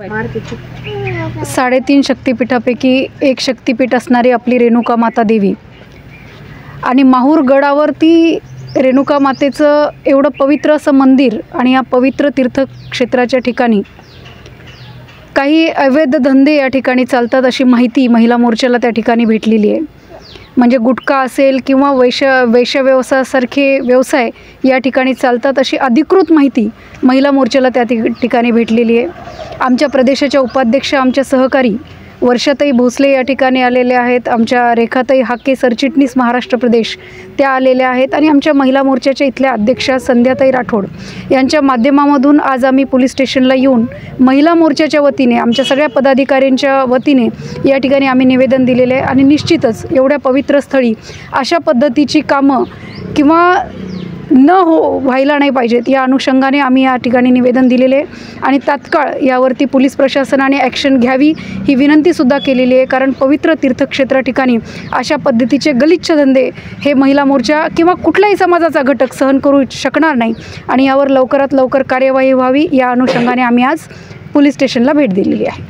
3.5 शक्तिपीठापैकी एक शक्तिपीठ असणारी आपली रेणुका माता देवी आणि माहूर गडावरती रेणुका मातेचं एवढं पवित्र असं मंदिर आणि या पवित्र तीर्थक्षेत्राच्या ठिकाणी काही अवैध धंदे या ठिकाणी चालतात अशी माहिती महिला मोर्चाला त्या ठिकाणी भेटलेली आहे। म्हणजे गुटखा असेल किंवा वैश्य व्यवसायासारखे व्यवसाय या ठिकाणी चालतात अशी अधिकृत माहिती महिला मोर्चाला त्या ठिकाणी भेटलेली आहे। आमच्या प्रदेशाच्या उपाध्यक्ष आमच्या सहकारी वर्षाताई भोसले या ठिकाणी आलेले आहेत, आमच्या रेखाताई हाके सरचिटणीस महाराष्ट्र प्रदेश त्या आलेल्या आहेत आणि आमच्या महिला मोर्चाच्या इथल्या अध्यक्षा संध्याताई राठोड यांच्या माध्यमामधून आज आम्ही पोलीस स्टेशनला येऊन महिला मोर्चाच्या वतीने आमच्या सगळ्या पदाधिकाऱ्यांच्या वतीने या ठिकाणी आम्ही निवेदन दिलेले आहे आणि निश्चितच एवढ्या पवित्र स्थळी अशा पद्धतीची कामं किंवा व्हायला नाही पाहिजेत या अनुषंगाने आम्ही या ठिकाणी निवेदन दिलेले आहे आणि तात्काळ यावरती पोलीस प्रशासनाने ॲक्शन घ्यावी ही विनंतीसुद्धा केलेली आहे। कारण पवित्र तीर्थक्षेत्रा ठिकाणी अशा पद्धतीचे गलिच्छ धंदे हे महिला मोर्चा किंवा कुठल्याही समाजाचा घटक सहन करू शकणार नाही आणि यावर लवकरात लवकर कार्यवाही व्हावी या अनुषंगाने आम्ही आज पोलीस स्टेशनला भेट दिलेली आहे।